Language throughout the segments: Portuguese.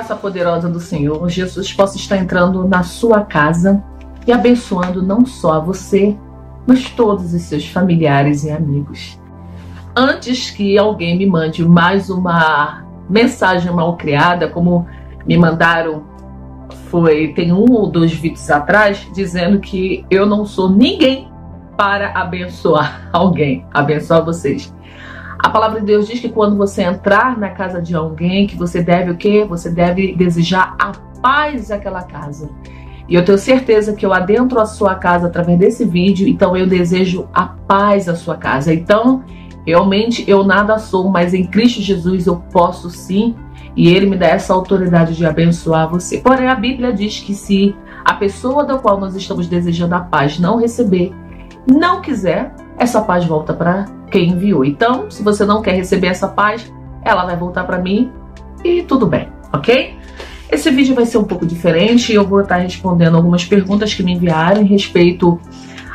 graça poderosa do Senhor Jesus possa estar entrando na sua casa e abençoando não só a você, mas todos os seus familiares e amigos. Antes que alguém me mande mais uma mensagem mal criada, como me mandaram, tem 1 ou 2 vídeos atrás, dizendo que eu não sou ninguém para abençoar alguém, abençoar vocês. A palavra de Deus diz que quando você entrar na casa de alguém, que você deve o quê? Você deve desejar a paz daquela casa. E eu tenho certeza que eu adentro a sua casa através desse vídeo, então eu desejo a paz à sua casa. Então, realmente eu nada sou, mas em Cristo Jesus eu posso sim, e Ele me dá essa autoridade de abençoar você. Porém, a Bíblia diz que se a pessoa da qual nós estamos desejando a paz não receber, não quiser, essa paz volta para quem enviou. Então, se você não quer receber essa paz, ela vai voltar para mim e tudo bem, ok? Esse vídeo vai ser um pouco diferente e eu vou estar respondendo algumas perguntas que me enviaram em respeito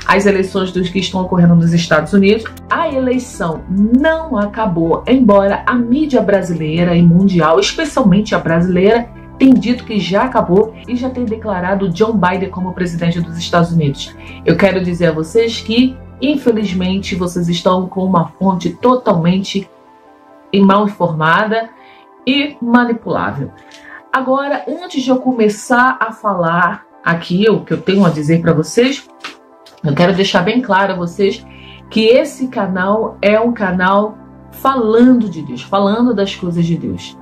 às eleições dos que estão ocorrendo nos Estados Unidos. A eleição não acabou, embora a mídia brasileira e mundial, especialmente a brasileira, tem dito que já acabou e já tem declarado Joe Biden como presidente dos Estados Unidos. Eu quero dizer a vocês que, infelizmente, vocês estão com uma fonte totalmente mal informada e manipulável. Agora, antes de eu começar a falar aqui o que eu tenho a dizer para vocês, eu quero deixar bem claro a vocês que esse canal é um canal falando de Deus, falando das coisas de Deus.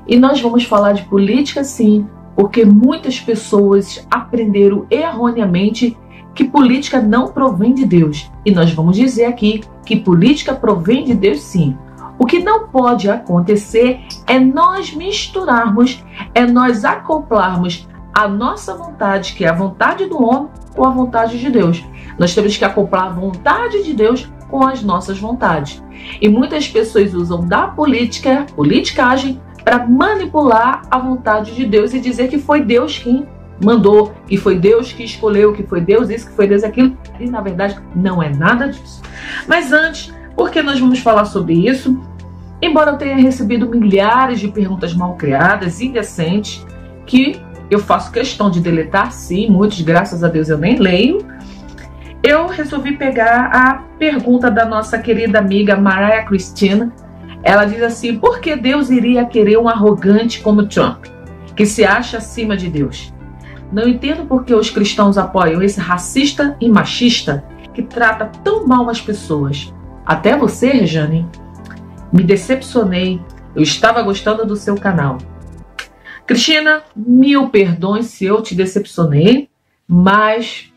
E nós vamos falar de política sim, porque muitas pessoas aprenderam erroneamente que política não provém de Deus. E nós vamos dizer aqui que política provém de Deus sim. O que não pode acontecer é nós misturarmos, é nós acoplarmos a nossa vontade, que é a vontade do homem, com a vontade de Deus. Nós temos que acoplar a vontade de Deus com as nossas vontades. E muitas pessoas usam da politicagem, para manipular a vontade de Deus e dizer que foi Deus quem mandou, que foi Deus que escolheu, que foi Deus isso, que foi Deus aquilo. E na verdade não é nada disso. Mas antes, porque nós vamos falar sobre isso, embora eu tenha recebido milhares de perguntas mal criadas, indecentes, que eu faço questão de deletar, sim, muitos, graças a Deus, eu nem leio, eu resolvi pegar a pergunta da nossa querida amiga Mariah Cristina. Ela diz assim: por que Deus iria querer um arrogante como Trump, que se acha acima de Deus? Não entendo por que os cristãos apoiam esse racista e machista que trata tão mal as pessoas. Até você, Rejane, me decepcionei. Eu estava gostando do seu canal. Cristina, mil perdões se eu te decepcionei, mas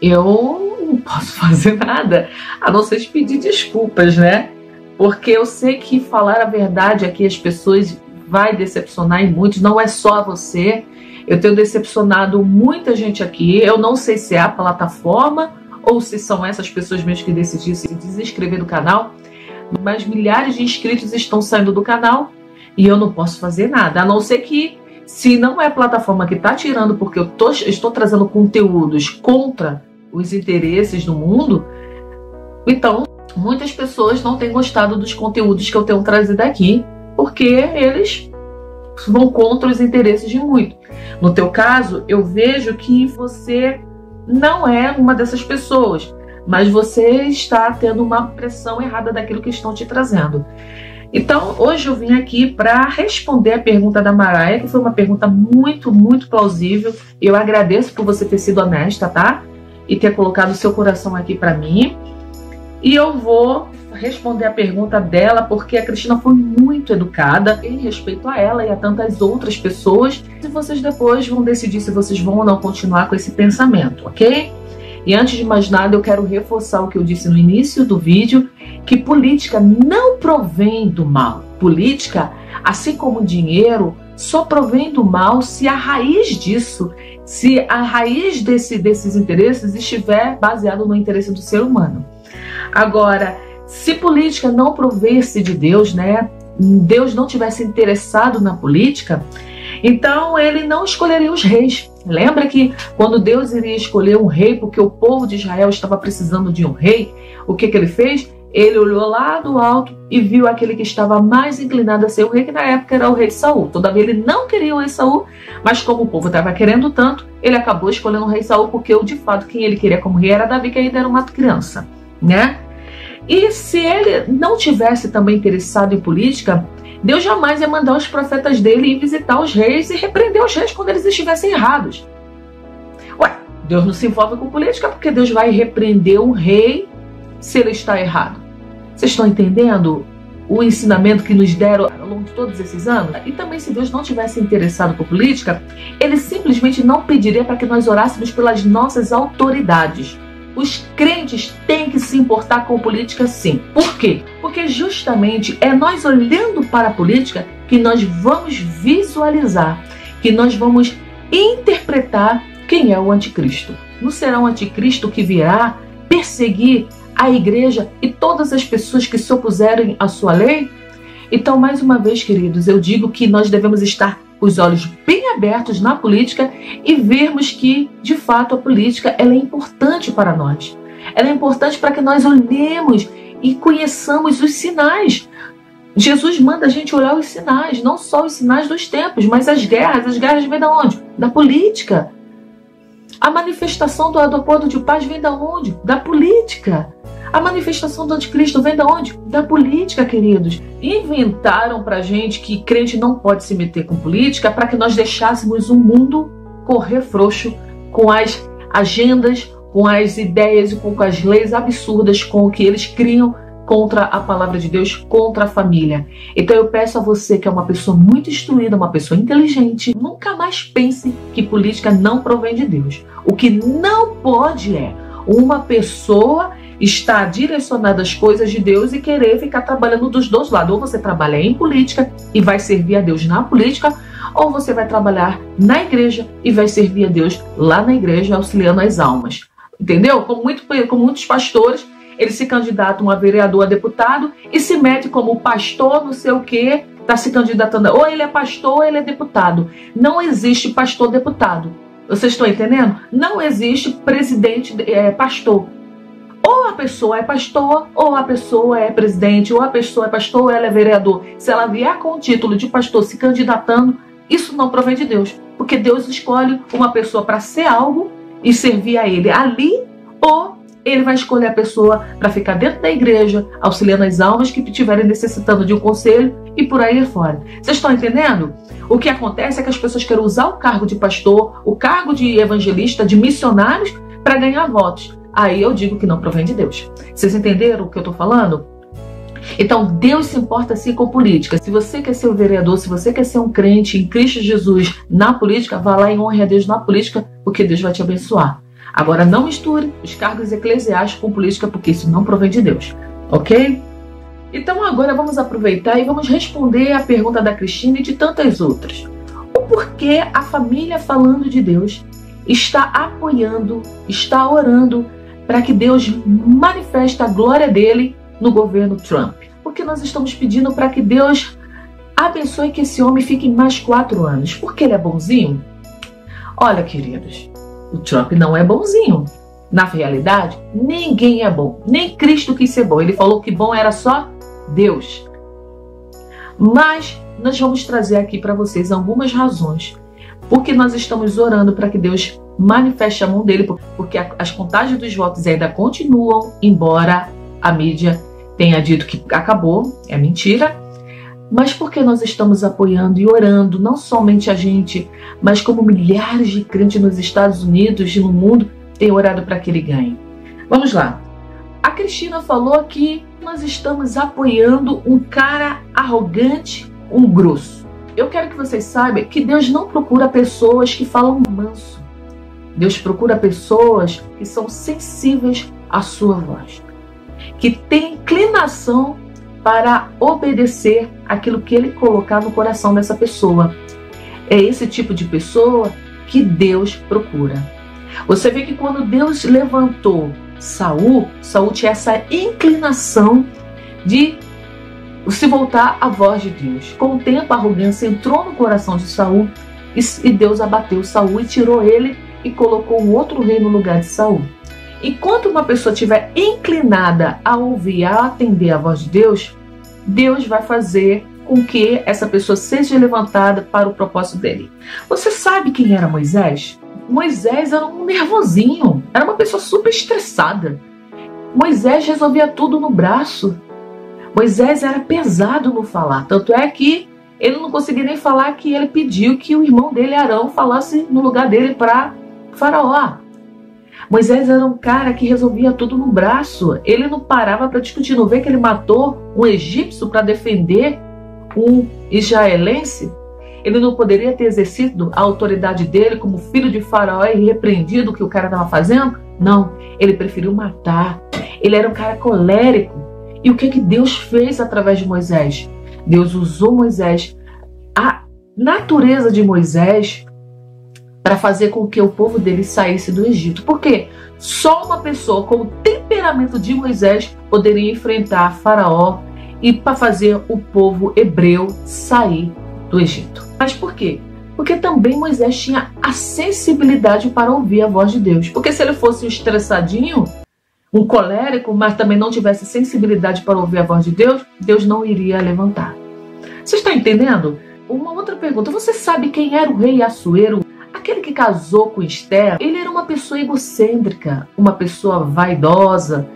eu não posso fazer nada, a não ser te pedir desculpas, né? Porque eu sei que falar a verdade aqui as pessoas vai decepcionar, e muitos, não é só você. Eu tenho decepcionado muita gente aqui. Eu não sei se é a plataforma ou se são essas pessoas mesmo que decidiram se desinscrever do canal, mas milhares de inscritos estão saindo do canal e eu não posso fazer nada, a não ser que, se não é a plataforma que está tirando porque eu estou trazendo conteúdos contra os interesses do mundo, então muitas pessoas não têm gostado dos conteúdos que eu tenho trazido aqui, porque eles vão contra os interesses de muitos. No teu caso, eu vejo que você não é uma dessas pessoas, mas você está tendo uma pressão errada daquilo que estão te trazendo. Então, hoje eu vim aqui para responder a pergunta da Mariah, que foi uma pergunta muito, muito plausível. Eu agradeço por você ter sido honesta, tá? E ter colocado o seu coração aqui para mim. E eu vou responder a pergunta dela, porque a Cristina foi muito educada em respeito a ela e a tantas outras pessoas. E vocês depois vão decidir se vocês vão ou não continuar com esse pensamento, ok? E antes de mais nada, eu quero reforçar o que eu disse no início do vídeo, que política não provém do mal. Política, assim como dinheiro, só provém do mal se a raiz disso, se a raiz desses interesses estiver baseado no interesse do ser humano. Agora, se política não provesse de Deus, né? Deus não tivesse interessado na política, então ele não escolheria os reis. Lembra que quando Deus iria escolher um rei, porque o povo de Israel estava precisando de um rei, o que ele fez? ele olhou lá do alto e viu aquele que estava mais inclinado a ser o rei, que na época era o rei Saul. Todavia ele não queria o rei Saul, mas como o povo estava querendo tanto, ele acabou escolhendo o rei Saul, porque de fato quem ele queria como rei era Davi, que ainda era uma criança, né? E se ele não tivesse também interessado em política, Deus jamais ia mandar os profetas dele ir visitar os reis e repreender os reis quando eles estivessem errados. Ué, Deus não se envolve com política porque Deus vai repreender um rei se ele está errado. Vocês estão entendendo o ensinamento que nos deram ao longo de todos esses anos? E também, se Deus não tivesse interessado por política, ele simplesmente não pediria para que nós orássemos pelas nossas autoridades. Os crentes têm que se importar com política, sim. Por quê? Porque justamente é nós olhando para a política que nós vamos visualizar, que nós vamos interpretar quem é o anticristo. Não será um anticristo que virá perseguir a igreja e todas as pessoas que se opuserem à sua lei? Então, mais uma vez, queridos, eu digo que nós devemos estar com os olhos bem abertos na política e vermos que, de fato, a política ela é importante para nós. Ela é importante para que nós olhemos e conheçamos os sinais. Jesus manda a gente olhar os sinais, não só os sinais dos tempos, mas as guerras vêm de onde? Da política. A manifestação do acordo de paz vem de onde? Da política. A manifestação do anticristo vem de onde? Da política, queridos. Inventaram pra gente que crente não pode se meter com política para que nós deixássemos o mundo correr frouxo com as agendas, com as ideias e com as leis absurdas com o que eles criam contra a palavra de Deus, contra a família. Então eu peço a você que é uma pessoa muito instruída, uma pessoa inteligente, nunca mais pense que política não provém de Deus. O que não pode é uma pessoa estar direcionada às coisas de Deus e querer ficar trabalhando dos dois lados. Ou você trabalha em política e vai servir a Deus na política, ou você vai trabalhar na igreja e vai servir a Deus lá na igreja, auxiliando as almas. Entendeu? Como muitos pastores, eles se candidatam a vereador, a deputado e se mete como pastor, não sei o quê, está se candidatando. Ou ele é pastor ou ele é deputado. Não existe pastor deputado. Vocês estão entendendo? Não existe presidente pastor. Ou a pessoa é pastor, ou a pessoa é presidente, ou a pessoa é pastor, ou ela é vereador. Se ela vier com o título de pastor se candidatando, isso não provém de Deus. Porque Deus escolhe uma pessoa para ser algo e servir a ele ali, ou ele vai escolher a pessoa para ficar dentro da igreja, auxiliando as almas que estiverem necessitando de um conselho e por aí fora. Vocês estão entendendo? O que acontece é que as pessoas querem usar o cargo de pastor, o cargo de evangelista, de missionários, para ganhar votos. Aí eu digo que não provém de Deus. Vocês entenderam o que eu estou falando? Então Deus se importa sim com política. Se você quer ser um vereador, se você quer ser um crente em Cristo Jesus na política, vá lá e honre a Deus na política, porque Deus vai te abençoar. Agora não misture os cargos eclesiásticos com política, porque isso não provém de Deus, ok? Então agora vamos aproveitar e vamos responder a pergunta da Cristina e de tantas outras. O porquê a família Falando de Deus está apoiando, está orando para que Deus manifeste a glória dele no governo Trump? Porque nós estamos pedindo para que Deus abençoe que esse homem fique mais 4 anos. Porque ele é bonzinho? Olha, queridos, o Trump não é bonzinho. Na realidade, ninguém é bom. Nem Cristo quis ser bom. Ele falou que bom era só Deus. Mas nós vamos trazer aqui para vocês algumas razões porque nós estamos orando para que Deus manifeste a mão dele, porque as contagens dos votos ainda continuam, embora a mídia tenha dito que acabou, é mentira. Mas porque nós estamos apoiando e orando, não somente a gente, mas como milhares de crentes nos Estados Unidos e no mundo têm orado para que ele ganhe. Vamos lá. A Cristina falou que nós estamos apoiando um cara arrogante, um grosso. Eu quero que vocês saibam que Deus não procura pessoas que falam manso. Deus procura pessoas que são sensíveis à sua voz, que têm inclinação para obedecer aquilo que ele colocar no coração dessa pessoa. É esse tipo de pessoa que Deus procura. Você vê que quando Deus levantou Saul tinha essa inclinação de se voltar à voz de Deus. Com o tempo, a arrogância entrou no coração de Saul e Deus abateu Saul e tirou ele e colocou um outro rei no lugar de Saul. enquanto uma pessoa estiver inclinada a ouvir, a atender a voz de Deus, Deus vai fazer com que essa pessoa seja levantada para o propósito dele. Você sabe quem era Moisés? Moisés era um nervosinho, era uma pessoa super estressada. Moisés resolvia tudo no braço. Moisés era pesado no falar, tanto é que ele não conseguia nem falar que ele pediu que o irmão dele, Arão, falasse no lugar dele para Faraó. Moisés era um cara que resolvia tudo no braço. Ele não parava para discutir. Não vê que ele matou um egípcio para defender um israelense? Ele não poderia ter exercido a autoridade dele como filho de Faraó e repreendido o que o cara estava fazendo? Não, ele preferiu matar. Ele era um cara colérico. E o que Deus fez através de Moisés? Deus usou Moisés, a natureza de Moisés, para fazer com que o povo dele saísse do Egito. Por quê? Só uma pessoa com o temperamento de Moisés poderia enfrentar Faraó e para fazer o povo hebreu sair do Egito. Mas por quê? Porque também Moisés tinha a sensibilidade para ouvir a voz de Deus. Porque se ele fosse um estressadinho, um colérico, mas também não tivesse sensibilidade para ouvir a voz de Deus, Deus não iria levantar. Você está entendendo? Uma outra pergunta. Você sabe quem era o rei Assuero? Aquele que casou com Esther, ele era uma pessoa egocêntrica, uma pessoa vaidosa.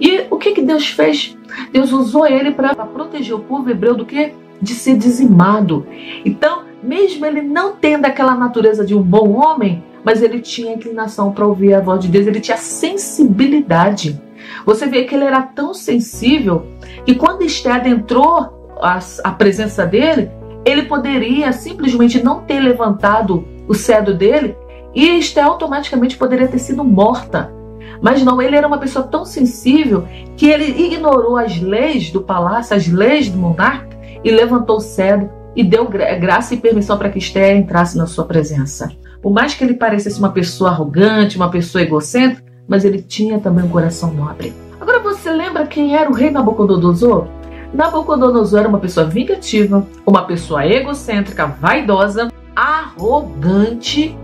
E o que Deus fez? Deus usou ele para proteger o povo hebreu do quê? De ser dizimado. Então, mesmo ele não tendo aquela natureza de um bom homem, mas ele tinha inclinação para ouvir a voz de Deus, ele tinha sensibilidade. Você vê que ele era tão sensível que quando Esther adentrou a presença dele, ele poderia simplesmente não ter levantado o cetro dele e Esther automaticamente poderia ter sido morta. Mas não, ele era uma pessoa tão sensível que ele ignorou as leis do palácio, as leis do monarca, e levantou o cetro e deu graça e permissão para que Esther entrasse na sua presença. Por mais que ele parecesse uma pessoa arrogante, uma pessoa egocêntrica, mas ele tinha também um coração nobre. Agora você lembra quem era o rei Nabucodonosor? Nabucodonosor era uma pessoa vingativa, uma pessoa egocêntrica, vaidosa, arrogante.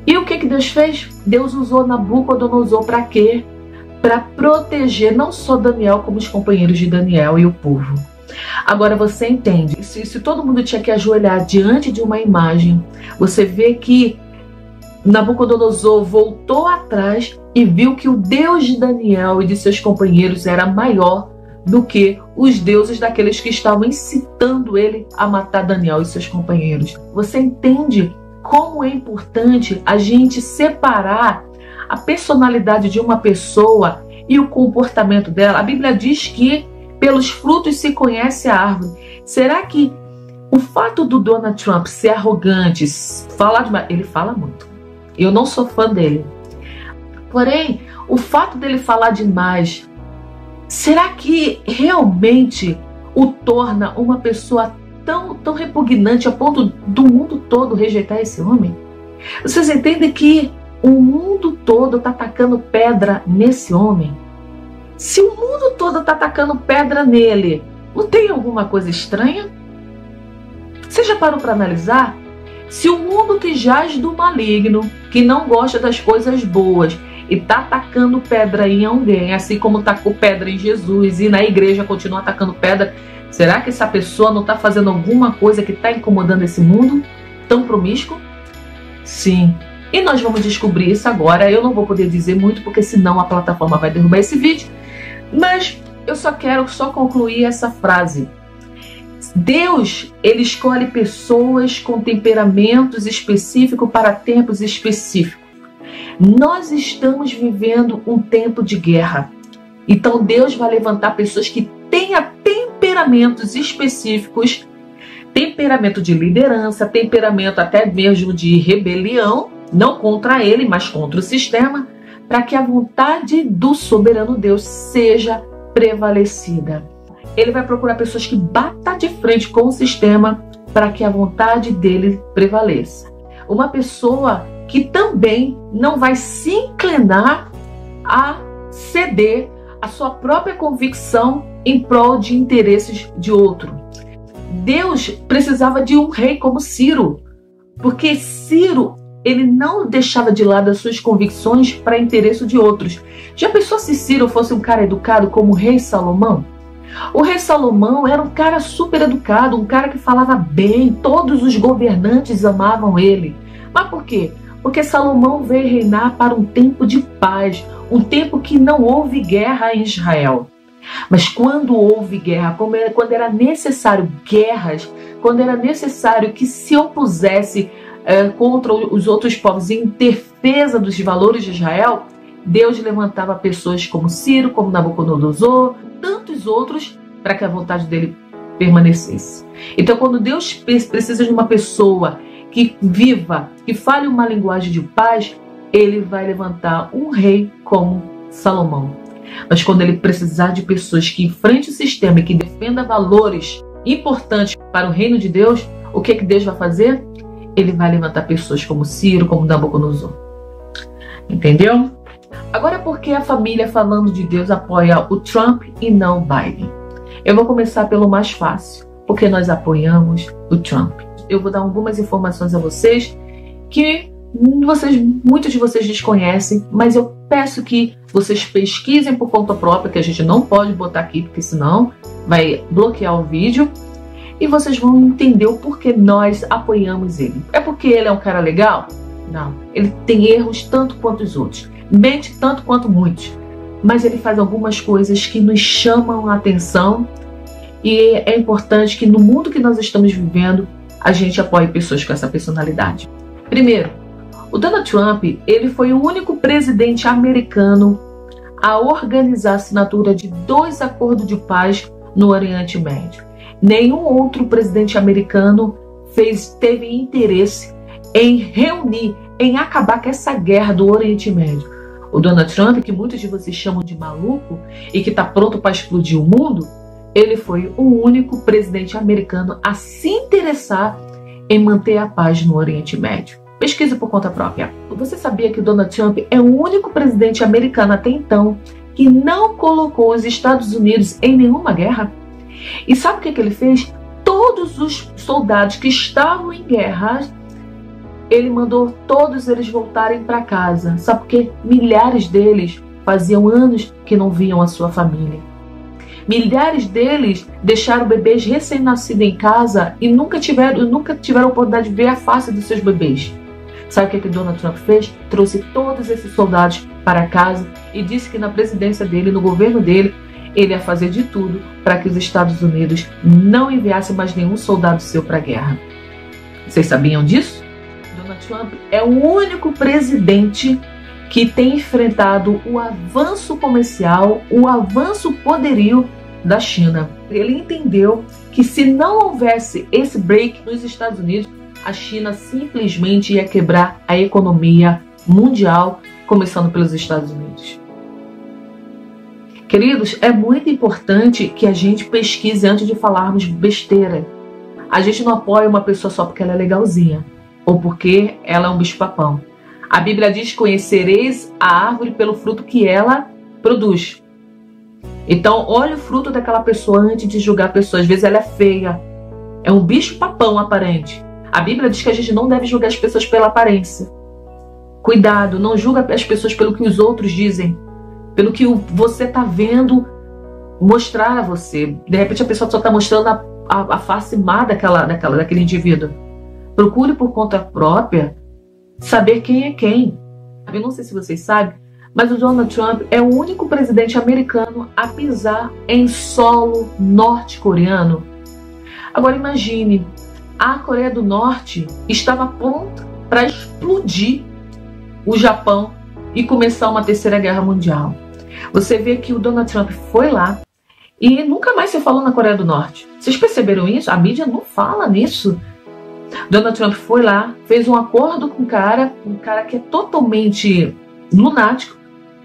E o que Deus fez? Deus usou Nabucodonosor para quê? Para proteger não só Daniel, como os companheiros de Daniel e o povo. Agora você entende, se todo mundo tinha que ajoelhar diante de uma imagem, você vê que Nabucodonosor voltou atrás e viu que o Deus de Daniel e de seus companheiros era maior do que os deuses daqueles que estavam incitando ele a matar Daniel e seus companheiros. Você entende como é importante a gente separar a personalidade de uma pessoa e o comportamento dela? A Bíblia diz que pelos frutos se conhece a árvore. Será que o fato do Donald Trump ser arrogante, ele fala muito. Eu não sou fã dele. Porém, o fato dele falar demais, será que realmente o torna uma pessoa tão repugnante a ponto do mundo todo rejeitar esse homem? Vocês entendem que o mundo todo está atacando pedra nesse homem? Se o mundo todo está atacando pedra nele, não tem alguma coisa estranha? Você já parou para analisar? Se o mundo que jaz do maligno, que não gosta das coisas boas, e está atacando pedra em alguém, assim como tacou pedra em Jesus, e na igreja continua atacando pedra, será que essa pessoa não está fazendo alguma coisa que está incomodando esse mundo tão promíscuo? Sim. E nós vamos descobrir isso agora. Eu não vou poder dizer muito, porque senão a plataforma vai derrubar esse vídeo. Mas eu só quero concluir essa frase. Deus, ele escolhe pessoas com temperamentos específicos para tempos específicos. Nós estamos vivendo um tempo de guerra. Então Deus vai levantar pessoas que tenham temperamentos específicos, temperamento de liderança, temperamento até mesmo de rebelião, não contra ele, mas contra o sistema, para que a vontade do soberano Deus seja prevalecida. Ele vai procurar pessoas que batam de frente com o sistema para que a vontade dele prevaleça. Uma pessoa que também não vai se inclinar a ceder a sua própria convicção em prol de interesses de outro. Deus precisava de um rei como Ciro, porque Ciro ele não deixava de lado as suas convicções para interesse de outros. Já pensou se Ciro fosse um cara educado como o rei Salomão? O rei Salomão era um cara super educado, um cara que falava bem, todos os governantes amavam ele. Mas por quê? Porque Salomão veio reinar para um tempo de paz, um tempo que não houve guerra em Israel. Mas quando houve guerra, quando era necessário guerras, quando era necessário que se opusesse contra os outros povos em defesa dos valores de Israel, Deus levantava pessoas como Ciro, como Nabucodonosor, tantos outros, para que a vontade dele permanecesse. Então, quando Deus precisa de uma pessoa que viva, que fale uma linguagem de paz, ele vai levantar um rei como Salomão. Mas quando ele precisar de pessoas que enfrentem o sistema e que defendam valores importantes para o reino de Deus, o que Deus vai fazer? Ele vai levantar pessoas como Ciro, como Nabucodonosor. Entendeu? Agora, por que a família falando de Deus apoia o Trump e não o Biden? Eu vou começar pelo mais fácil, porque nós apoiamos o Trump. Eu vou dar algumas informações a vocês que muitos de vocês desconhecem, mas eu peço que vocês pesquisem por conta própria, que a gente não pode botar aqui, porque senão vai bloquear o vídeo, e vocês vão entender o porquê nós apoiamos ele. É porque ele é um cara legal? Não. Ele tem erros tanto quanto os outros, mente tanto quanto muitos, mas ele faz algumas coisas que nos chamam a atenção, e é importante que no mundo que nós estamos vivendo, a gente apoie pessoas com essa personalidade. Primeiro, o Donald Trump, ele foi o único presidente americano a organizar a assinatura de 2 acordos de paz no Oriente Médio. Nenhum outro presidente americano teve interesse em reunir, em acabar com essa guerra do Oriente Médio. O Donald Trump, que muitos de vocês chamam de maluco e que está pronto para explodir o mundo, ele foi o único presidente americano a se interessar em manter a paz no Oriente Médio. Pesquisa por conta própria. Você sabia que o Donald Trump é o único presidente americano até então que não colocou os Estados Unidos em nenhuma guerra? E sabe o que ele fez? Todos os soldados que estavam em guerra, ele mandou todos eles voltarem para casa. Sabe por quê? Milhares deles faziam anos que não viam a sua família. Milhares deles deixaram bebês recém-nascidos em casa e nunca tiveram a oportunidade de ver a face dos seus bebês. Sabe o que Donald Trump fez? Trouxe todos esses soldados para casa e disse que na presidência dele, no governo dele, ele ia fazer de tudo para que os Estados Unidos não enviassem mais nenhum soldado seu para a guerra. Vocês sabiam disso? Donald Trump é o único presidente que tem enfrentado o avanço comercial, o avanço poderio da China. Ele entendeu que se não houvesse esse break nos Estados Unidos, a China simplesmente ia quebrar a economia mundial, começando pelos Estados Unidos. Queridos, é muito importante que a gente pesquise antes de falarmos besteira. A gente não apoia uma pessoa só porque ela é legalzinha ou porque ela é um bicho-papão. A Bíblia diz: conhecereis a árvore pelo fruto que ela produz. Então, olhe o fruto daquela pessoa antes de julgar a pessoa. Às vezes ela é feia, é um bicho-papão aparente. A Bíblia diz que a gente não deve julgar as pessoas pela aparência. Cuidado, não julga as pessoas pelo que os outros dizem, pelo que você está vendo mostrar a você. De repente a pessoa só está mostrando a face má daquele indivíduo. Procure por conta própria saber quem é quem. Eu não sei se vocês sabem, mas o Donald Trump é o único presidente americano a pisar em solo norte-coreano. Agora imagine, a Coreia do Norte estava pronta para explodir o Japão e começar uma terceira guerra mundial. Você vê que o Donald Trump foi lá e nunca mais se falou na Coreia do Norte. Vocês perceberam isso? A mídia não fala nisso. Donald Trump foi lá, fez um acordo com um cara que é totalmente lunático,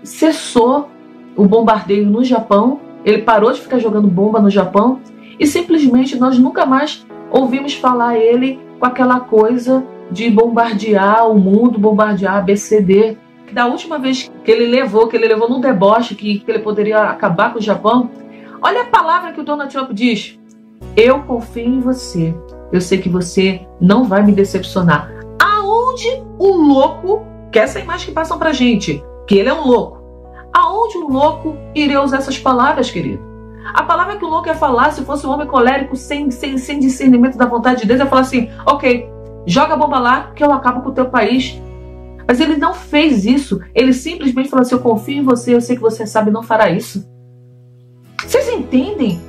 cessou o bombardeio no Japão, ele parou de ficar jogando bomba no Japão e simplesmente nós nunca mais ouvimos falar ele com aquela coisa de bombardear o mundo, bombardear a ABCD. Da última vez que ele levou no deboche que ele poderia acabar com o Japão, olha a palavra que o Donald Trump diz: eu confio em você. Eu sei que você não vai me decepcionar. Aonde Aonde o louco, que essa é a imagem que passam pra gente, que ele é um louco, aonde o louco iria usar essas palavras, querido? A palavra que o louco ia falar, se fosse um homem colérico, sem discernimento da vontade de Deus, ia falar assim, ok, joga a bomba lá que eu acabo com o teu país. Mas ele não fez isso. Ele simplesmente falou assim, eu confio em você, eu sei que você sabe, não fará isso. Vocês entendem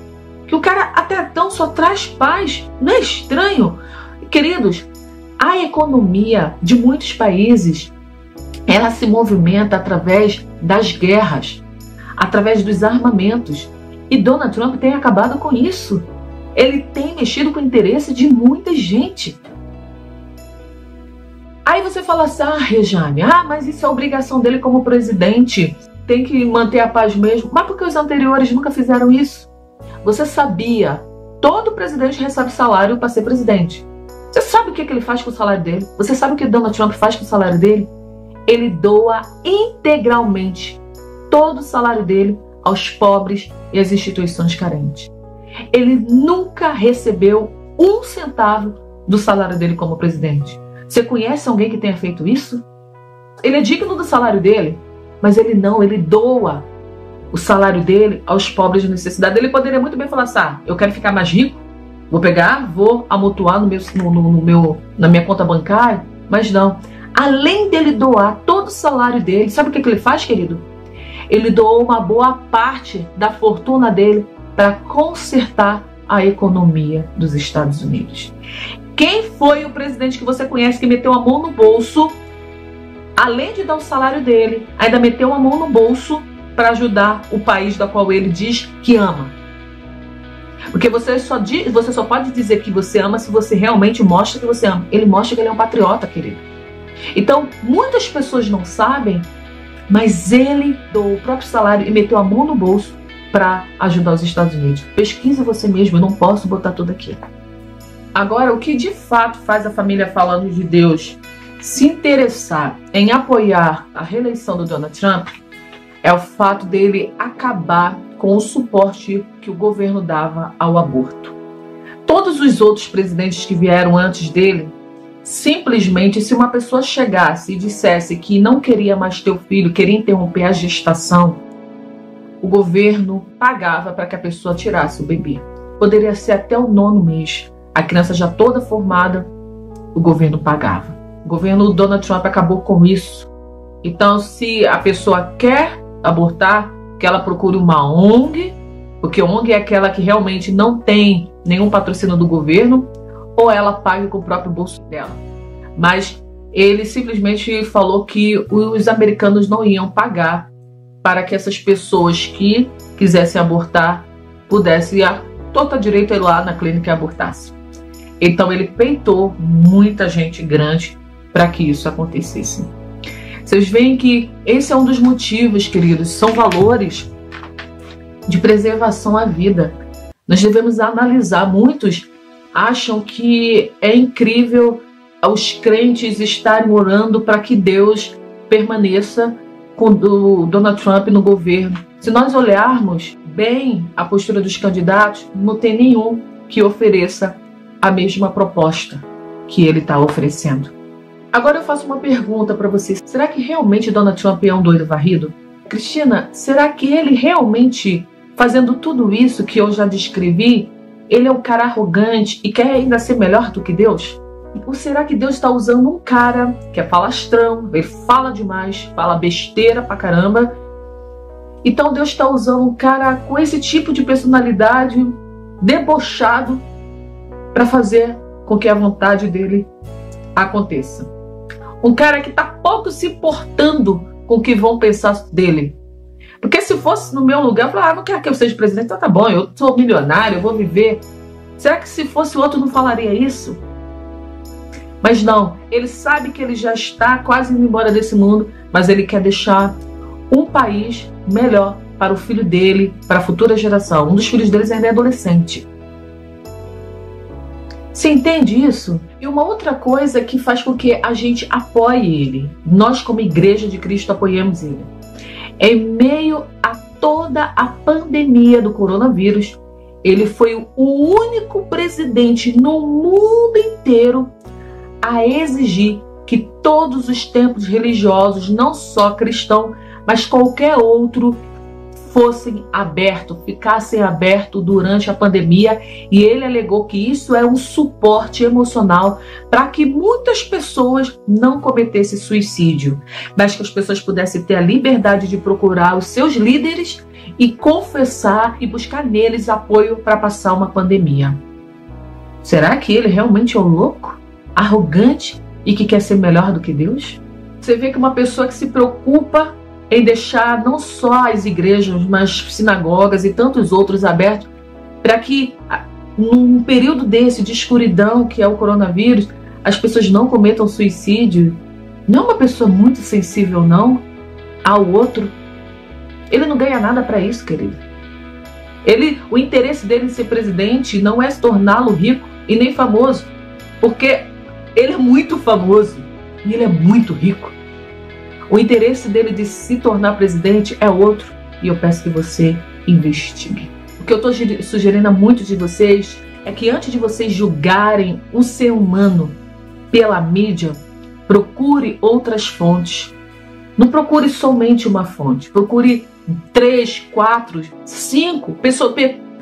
que o cara até então só traz paz? Não é estranho? Queridos, a economia de muitos países, ela se movimenta através das guerras, através dos armamentos. E Donald Trump tem acabado com isso. Ele tem mexido com o interesse de muita gente. Aí você fala assim, Rejane, mas isso é obrigação dele como presidente. Tem que manter a paz mesmo. Mas por que os anteriores nunca fizeram isso? Você sabia, todo presidente recebe salário para ser presidente. Você sabe o que ele faz com o salário dele? Você sabe o que Donald Trump faz com o salário dele? Ele doa integralmente todo o salário dele aos pobres e às instituições carentes. Ele nunca recebeu um centavo do salário dele como presidente. Você conhece alguém que tenha feito isso? Ele é digno do salário dele, mas ele doa o salário dele aos pobres de necessidade. Ele poderia muito bem falar assim, eu quero ficar mais rico, vou amontoar na minha conta bancária, mas não. Além dele doar todo o salário dele, sabe o que ele faz, querido? Ele doou uma boa parte da fortuna dele para consertar a economia dos Estados Unidos. Quem foi o presidente que você conhece que meteu a mão no bolso, além de dar o salário dele, ainda meteu a mão no bolso para ajudar o país da qual ele diz que ama? Porque você só pode dizer que você ama se você realmente mostra que você ama. Ele mostra que ele é um patriota, querido. Então, muitas pessoas não sabem, mas ele doou o próprio salário e meteu a mão no bolso para ajudar os Estados Unidos. Pesquise você mesmo, eu não posso botar tudo aqui. Agora, o que de fato faz a família Falando de Deus se interessar em apoiar a reeleição do Donald Trump é o fato dele acabar com o suporte que o governo dava ao aborto. Todos os outros presidentes que vieram antes dele, simplesmente, se uma pessoa chegasse e dissesse que não queria mais ter o filho, queria interromper a gestação, o governo pagava para que a pessoa tirasse o bebê. Poderia ser até o 9º mês. A criança já toda formada, o governo pagava. O governo Donald Trump acabou com isso. Então, se a pessoa quer abortar, que ela procure uma ONG, porque a ONG é aquela que realmente não tem nenhum patrocínio do governo, ou ela pague com o próprio bolso dela. Mas ele simplesmente falou que os americanos não iam pagar para que essas pessoas que quisessem abortar pudessem a total direito a ir lá na clínica e abortasse. Então ele peitou muita gente grande para que isso acontecesse. Vocês veem que esse é um dos motivos, queridos, são valores de preservação à vida. Nós devemos analisar. Muitos acham que é incrível os crentes estarem orando para que Deus permaneça com o Donald Trump no governo. Se nós olharmos bem a postura dos candidatos, não tem nenhum que ofereça a mesma proposta que ele está oferecendo. Agora eu faço uma pergunta para vocês. Será que realmente Donald Trump é um doido varrido? Cristina, será que ele realmente, fazendo tudo isso que eu já descrevi, ele é um cara arrogante e quer ainda ser melhor do que Deus? Ou será que Deus está usando um cara que é falastrão, ele fala demais, fala besteira pra caramba? Então Deus está usando um cara com esse tipo de personalidade, debochado, para fazer com que a vontade dele aconteça. Um cara que está pouco se importando com o que vão pensar dele. Porque se fosse no meu lugar, eu falava, não quero que eu seja presidente, então tá bom, eu sou milionário, eu vou viver. Será que se fosse outro não falaria isso? Mas não, ele sabe que ele já está quase indo embora desse mundo, mas ele quer deixar um país melhor para o filho dele, para a futura geração. Um dos filhos deles ainda é adolescente. Você entende isso? E uma outra coisa que faz com que a gente apoie ele, nós como Igreja de Cristo apoiamos ele. Em meio a toda a pandemia do coronavírus, ele foi o único presidente no mundo inteiro a exigir que todos os templos religiosos, não só cristão, mas qualquer outro, ficassem abertos durante a pandemia, e ele alegou que isso é um suporte emocional para que muitas pessoas não cometessem suicídio, mas que as pessoas pudessem ter a liberdade de procurar os seus líderes e confessar e buscar neles apoio para passar uma pandemia. Será que ele realmente é um louco, arrogante e que quer ser melhor do que Deus? Você vê que uma pessoa que se preocupa em deixar não só as igrejas, mas sinagogas e tantos outros abertos, para que num período desse de escuridão que é o coronavírus, as pessoas não cometam suicídio. Não é uma pessoa muito sensível não ao outro? Ele não ganha nada para isso, querido. O interesse dele em ser presidente não é se torná-lo rico e nem famoso, porque ele é muito famoso e ele é muito rico. O interesse dele de se tornar presidente é outro, e eu peço que você investigue. O que eu estou sugerindo a muitos de vocês é que antes de vocês julgarem um ser humano pela mídia, procure outras fontes. Não procure somente uma fonte, procure 3, 4, 5 pessoas.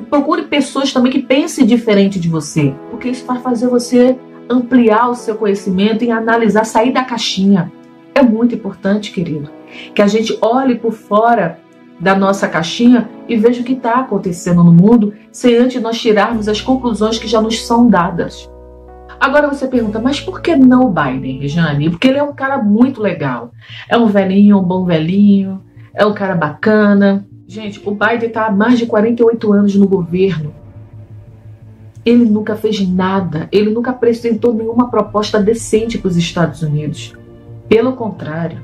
Procure pessoas também que pensem diferente de você, porque isso vai fazer você ampliar o seu conhecimento e analisar, sair da caixinha. É muito importante, querido, que a gente olhe por fora da nossa caixinha e veja o que está acontecendo no mundo, sem antes nós tirarmos as conclusões que já nos são dadas. Agora você pergunta, mas por que não o Biden, Regiane? Porque ele é um cara muito legal. É um velhinho, um bom velhinho, é um cara bacana. Gente, o Biden está há mais de 48 anos no governo. Ele nunca fez nada, ele nunca apresentou nenhuma proposta decente para os Estados Unidos. Pelo contrário,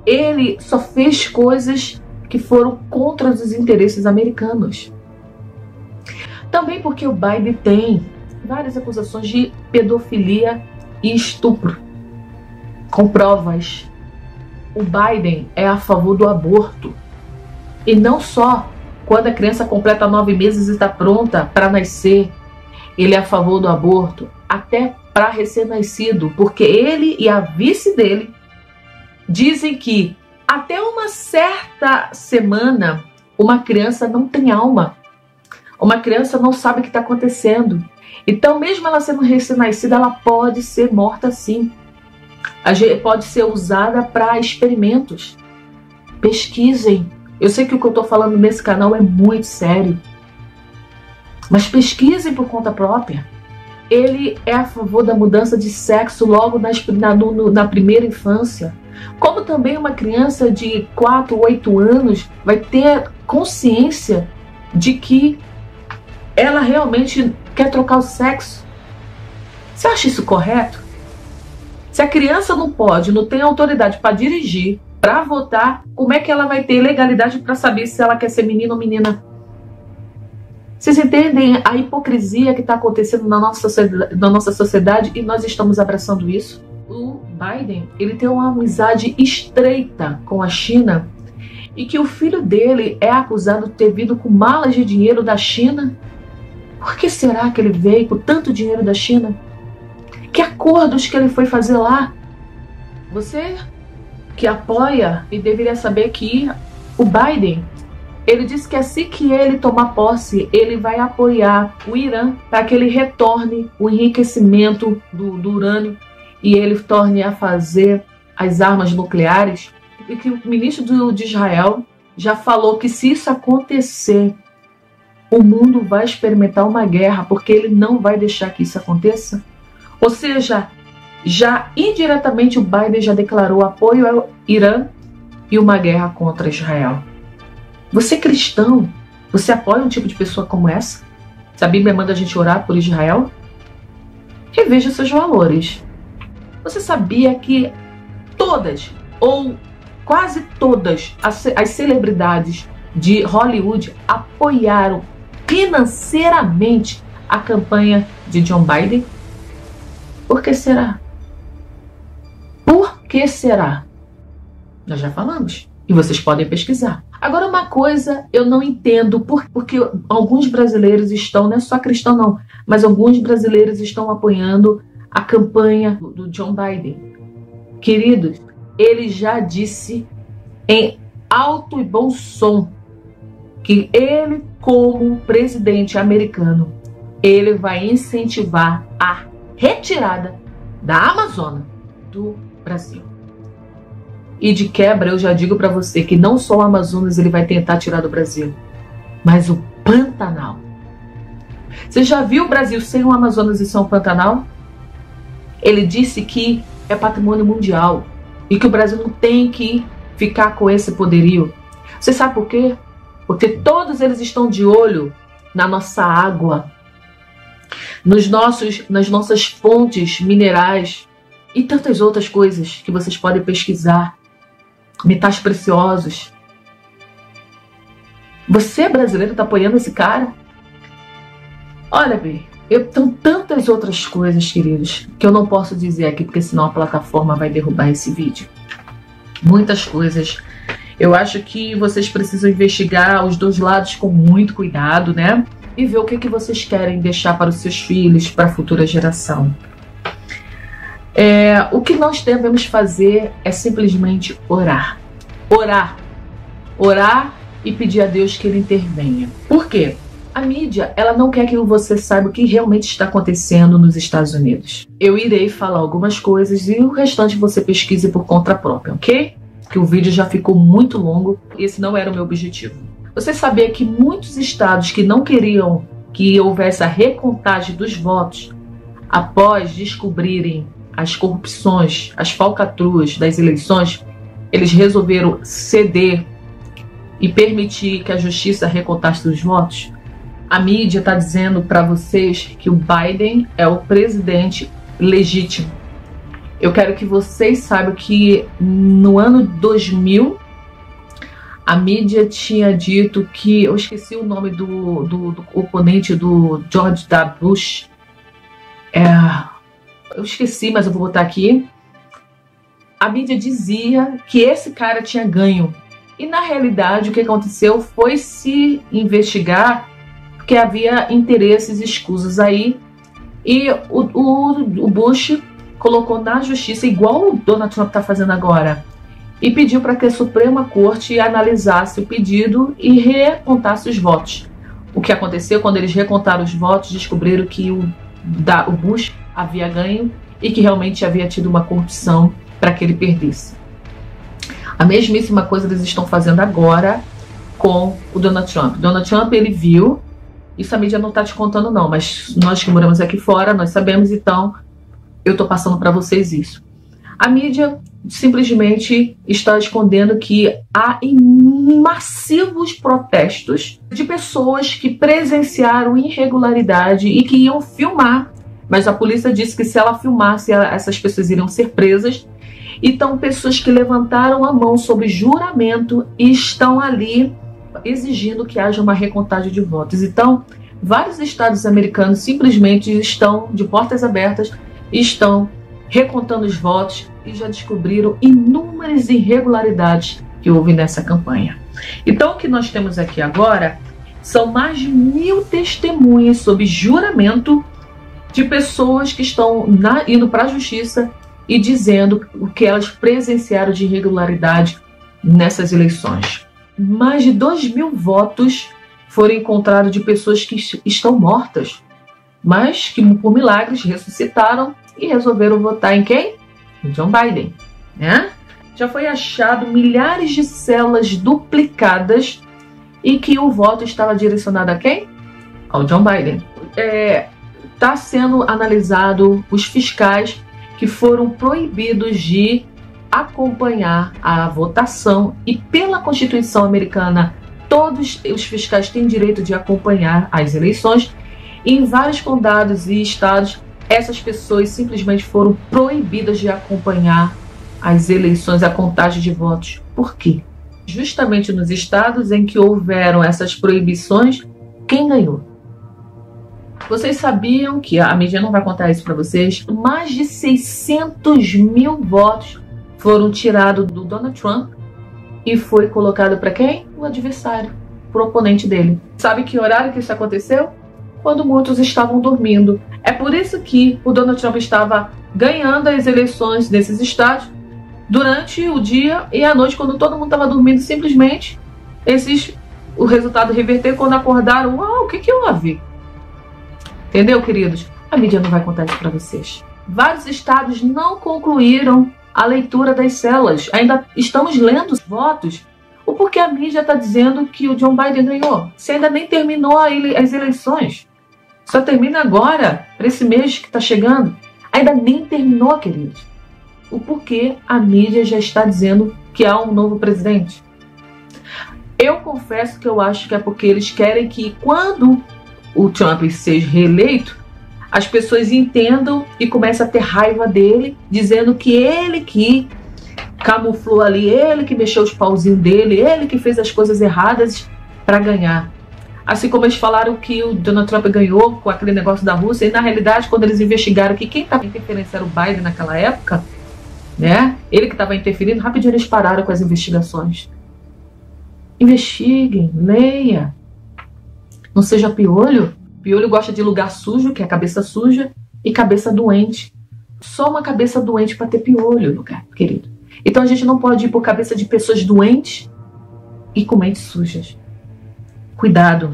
ele só fez coisas que foram contra os interesses americanos. Também porque o Biden tem várias acusações de pedofilia e estupro, com provas. O Biden é a favor do aborto. E não só quando a criança completa 9 meses e está pronta para nascer. Ele é a favor do aborto até para recém-nascido, porque ele e a vice dele dizem que até uma certa semana uma criança não tem alma. Uma criança não sabe o que está acontecendo. Então, mesmo ela sendo recém-nascida, ela pode ser morta sim. Pode ser usada para experimentos. Pesquisem. Eu sei que o que eu estou falando nesse canal é muito sério, mas pesquisem por conta própria. Ele é a favor da mudança de sexo logo na primeira infância. Como também uma criança de 4, 8 anos vai ter consciência de que ela realmente quer trocar o sexo. Você acha isso correto? Se a criança não tem autoridade para dirigir, para votar, como é que ela vai ter legalidade para saber se ela quer ser menino ou menina? Vocês entendem a hipocrisia que está acontecendo na nossa sociedade e nós estamos abraçando isso? O Biden, ele tem uma amizade estreita com a China e que o filho dele é acusado de ter vindo com malas de dinheiro da China. Por que será que ele veio com tanto dinheiro da China? Que acordos que ele foi fazer lá? Você que apoia e deveria saber que o Biden, ele disse que assim que ele tomar posse, ele vai apoiar o Irã para que ele retorne o enriquecimento do urânio e ele torne a fazer as armas nucleares. E que o ministro de Israel já falou que se isso acontecer, o mundo vai experimentar uma guerra, porque ele não vai deixar que isso aconteça. Ou seja, já indiretamente o Biden já declarou apoio ao Irã e uma guerra contra Israel. Você é cristão, você apoia um tipo de pessoa como essa? Se a Bíblia manda a gente orar por Israel, reveja seus valores. Você sabia que todas, ou quase todas, as celebridades de Hollywood apoiaram financeiramente a campanha de John Biden? Por que será? Por que será? Nós já falamos. E vocês podem pesquisar. Agora, uma coisa eu não entendo, porque alguns brasileiros estão, não é só cristão não, mas alguns brasileiros estão apoiando a campanha do John Biden. Queridos, ele já disse em alto e bom som que ele, como presidente americano, ele vai incentivar a retirada da Amazônia do Brasil. E de quebra, eu já digo para você que não só o Amazonas ele vai tentar tirar do Brasil, mas o Pantanal. Você já viu o Brasil sem o Amazonas e sem o Pantanal? Ele disse que é patrimônio mundial e que o Brasil não tem que ficar com esse poderio. Você sabe por quê? Porque todos eles estão de olho na nossa água, nas nossas fontes minerais e tantas outras coisas que vocês podem pesquisar. Metais preciosos. Você, brasileiro, está apoiando esse cara? Olha, bem, tenho tantas outras coisas, queridos, que eu não posso dizer aqui, porque senão a plataforma vai derrubar esse vídeo. Muitas coisas. Eu acho que vocês precisam investigar os dois lados com muito cuidado, né? E ver o que vocês querem deixar para os seus filhos, para a futura geração. O que nós devemos fazer é simplesmente orar. Orar. Orar e pedir a Deus que Ele intervenha. Por quê? A mídia, ela não quer que você saiba o que realmente está acontecendo nos Estados Unidos. Eu irei falar algumas coisas e o restante você pesquise por conta própria, ok? Que o vídeo já ficou muito longo e esse não era o meu objetivo. Você sabia que muitos estados que não queriam que houvesse a recontagem dos votos, após descobrirem as corrupções, as falcatruas das eleições, eles resolveram ceder e permitir que a justiça recontasse os votos? A mídia está dizendo para vocês que o Biden é o presidente legítimo. Eu quero que vocês saibam que no ano 2000, a mídia tinha dito que... Eu esqueci o nome do oponente do George W. Bush. Eu esqueci, mas eu vou botar aqui. A mídia dizia que esse cara tinha ganho. E na realidade o que aconteceu foi se investigar, porque havia interesses escusos aí. E o Bush colocou na justiça, igual o Donald Trump está fazendo agora, e pediu para que a Suprema Corte analisasse o pedido e recontasse os votos. O que aconteceu quando eles recontaram os votos, descobriram que o Bush havia ganho e que realmente havia tido uma corrupção para que ele perdesse. A mesmíssima coisa eles estão fazendo agora com o Donald Trump. Donald Trump, ele viu, isso a mídia não está te contando não, mas nós que moramos aqui fora, nós sabemos, então eu estou passando para vocês isso. A mídia simplesmente está escondendo que há massivos protestos de pessoas que presenciaram irregularidade e que iam filmar, mas a polícia disse que se ela filmasse, essas pessoas iriam ser presas. Então, pessoas que levantaram a mão sob juramento e estão ali exigindo que haja uma recontagem de votos. Então, vários estados americanos simplesmente estão de portas abertas, estão recontando os votos e já descobriram inúmeras irregularidades que houve nessa campanha. Então, o que nós temos aqui agora são mais de 1000 testemunhas sob juramento de pessoas que estão indo para a justiça e dizendo o que elas presenciaram de irregularidade nessas eleições. Mais de 2.000 votos foram encontrados de pessoas que estão mortas, mas que por milagres ressuscitaram e resolveram votar em quem? Em John Biden, né? Já foi achado milhares de células duplicadas e que o voto estava direcionado a quem? Ao John Biden. Está sendo analisado os fiscais que foram proibidos de acompanhar a votação, e pela Constituição americana todos os fiscais têm direito de acompanhar as eleições, e em vários condados e estados essas pessoas simplesmente foram proibidas de acompanhar as eleições, a contagem de votos. Por quê? Justamente nos estados em que houveram essas proibições, quem ganhou? Vocês sabiam que, a mídia não vai contar isso para vocês, mais de 600.000 votos foram tirados do Donald Trump e foi colocado para quem? O adversário, para o oponente dele. Sabe que horário que isso aconteceu? Quando muitos estavam dormindo. É por isso que o Donald Trump estava ganhando as eleições nesses estados durante o dia e à noite, quando todo mundo estava dormindo, simplesmente o resultado reverter. Quando acordaram, uau, o que houve? Entendeu, queridos? A mídia não vai contar isso para vocês. Vários estados não concluíram a leitura das células. Ainda estamos lendo os votos. O porquê a mídia está dizendo que o John Biden ganhou? Se ainda nem terminou as eleições. Só termina agora, para esse mês que está chegando. Ainda nem terminou, queridos. O porquê a mídia já está dizendo que há um novo presidente. Eu confesso que eu acho que é porque eles querem que quando o Trump seja reeleito, as pessoas entendam e comecem a ter raiva dele, dizendo que ele que camuflou ali, ele que mexeu os pauzinhos dele, ele que fez as coisas erradas para ganhar. Assim como eles falaram que o Donald Trump ganhou com aquele negócio da Rússia, e na realidade, quando eles investigaram que quem estava interferindo era o Biden naquela época, né? Ele que estava interferindo, rapidinho eles pararam com as investigações. Investiguem, leia. Não seja piolho. Piolho gosta de lugar sujo, que é cabeça suja, e cabeça doente. Só uma cabeça doente para ter piolho, lugar, querido. Então a gente não pode ir por cabeça de pessoas doentes e com mentes sujas. Cuidado.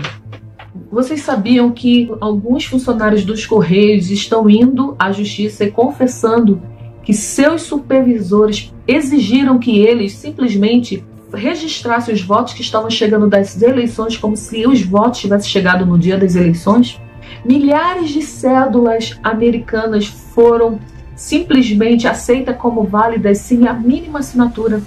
Vocês sabiam que alguns funcionários dos Correios estão indo à justiça e confessando que seus supervisores exigiram que eles simplesmente registrassem os votos que estavam chegando das eleições como se os votos tivessem chegado no dia das eleições? Milhares de cédulas americanas foram simplesmente aceitas como válidas sem a mínima assinatura.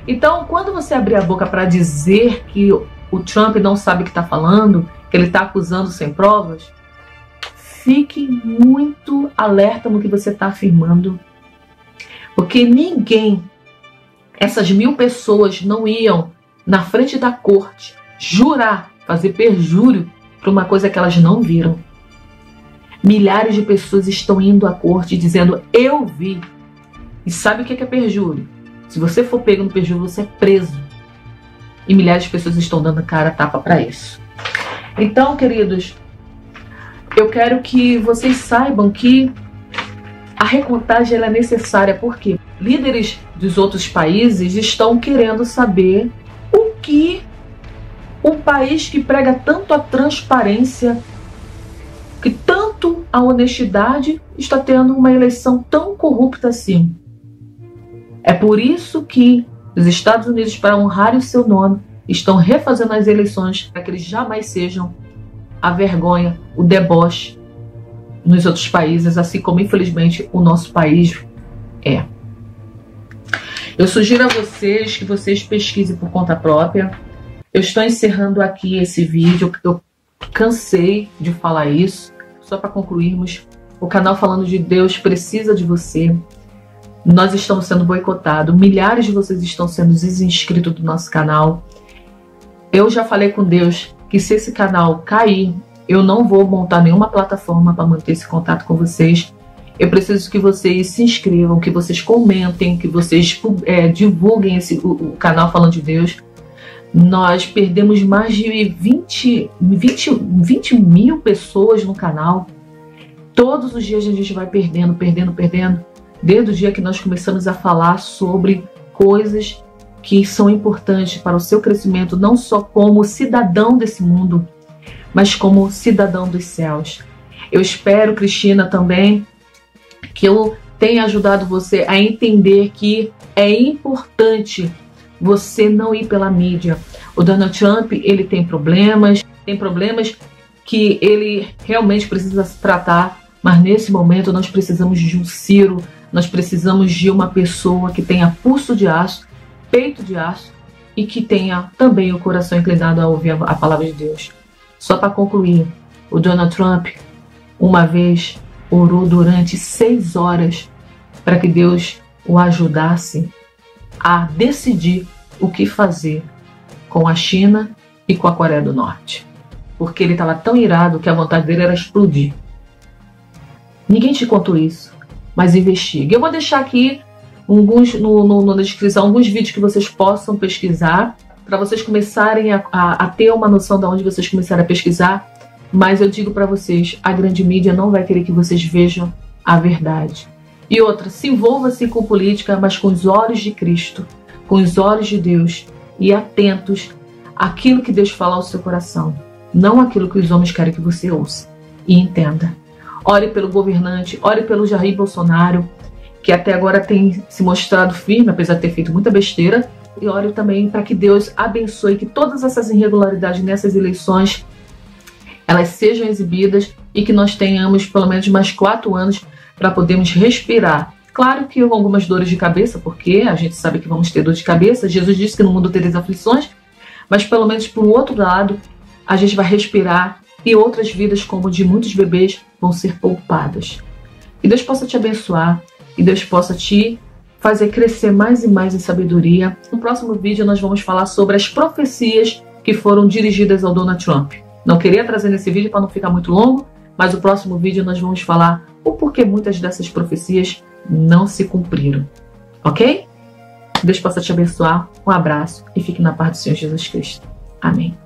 Então, quando você abrir a boca para dizer que o Trump não sabe o que está falando, que ele está acusando sem provas, fique muito alerta no que você está afirmando. Porque ninguém, essas 1000 pessoas não iam na frente da corte jurar, fazer perjúrio para uma coisa que elas não viram. Milhares de pessoas estão indo à corte dizendo, eu vi. E sabe o que é perjúrio? Se você for pego no perjúrio, você é preso. E milhares de pessoas estão dando cara a tapa para isso. Então, queridos, eu quero que vocês saibam que a recontagem ela é necessária, porque líderes dos outros países estão querendo saber o que um país que prega tanto a transparência, que tanto a honestidade, está tendo uma eleição tão corrupta assim. É por isso que os Estados Unidos, para honrar o seu nome, estão refazendo as eleições para que eles jamais sejam a vergonha, o deboche nos outros países, assim como infelizmente o nosso país é. Eu sugiro a vocês que vocês pesquisem por conta própria. Eu estou encerrando aqui esse vídeo, eu cansei de falar isso. Só para concluirmos, o canal Falando de Deus precisa de você. Nós estamos sendo boicotados, milhares de vocês estão sendo desinscritos do nosso canal. Eu já falei com Deus que se esse canal cair, eu não vou montar nenhuma plataforma para manter esse contato com vocês. Eu preciso que vocês se inscrevam, que vocês comentem, que vocês divulguem o canal Falando de Deus. Nós perdemos mais de 20 mil pessoas no canal. Todos os dias a gente vai perdendo. Desde o dia que nós começamos a falar sobre coisas que são importantes para o seu crescimento, não só como cidadão desse mundo, mas como cidadão dos céus. Eu espero, Cristina, também, que eu tenha ajudado você a entender que é importante você não ir pela mídia. O Donald Trump, ele tem problemas que ele realmente precisa se tratar, mas nesse momento nós precisamos de um Ciro, nós precisamos de uma pessoa que tenha pulso de aço, peito de aço e que tenha também o coração inclinado a ouvir a palavra de Deus. Só para concluir, o Donald Trump uma vez orou durante 6 horas para que Deus o ajudasse a decidir o que fazer com a China e com a Coreia do Norte. Porque ele estava tão irado que a vontade dele era explodir. Ninguém te contou isso, mas investigue. Eu vou deixar aqui na descrição alguns vídeos que vocês possam pesquisar, para vocês começarem a ter uma noção de onde vocês começarem a pesquisar. Mas eu digo para vocês, a grande mídia não vai querer que vocês vejam a verdade. E outra, se envolva-se com política, mas com os olhos de Cristo, com os olhos de Deus e atentos àquilo que Deus fala ao seu coração, não aquilo que os homens querem que você ouça e entenda. Ore pelo governante, ore pelo Jair Bolsonaro, que até agora tem se mostrado firme, apesar de ter feito muita besteira, e ore também para que Deus abençoe, que todas essas irregularidades nessas eleições, elas sejam exibidas e que nós tenhamos pelo menos mais 4 anos para podermos respirar. Claro que com algumas dores de cabeça, porque a gente sabe que vamos ter dor de cabeça. Jesus disse que no mundo tereis aflições, mas pelo menos por um outro lado, a gente vai respirar e outras vidas, como de muitos bebês, vão ser poupadas. Que Deus possa te abençoar, que Deus possa te fazer crescer mais e mais em sabedoria. No próximo vídeo nós vamos falar sobre as profecias que foram dirigidas ao Donald Trump. Não queria trazer nesse vídeo para não ficar muito longo, mas no próximo vídeo nós vamos falar o porquê muitas dessas profecias não se cumpriram. Ok? Deus possa te abençoar. Um abraço e fique na paz do Senhor Jesus Cristo. Amém.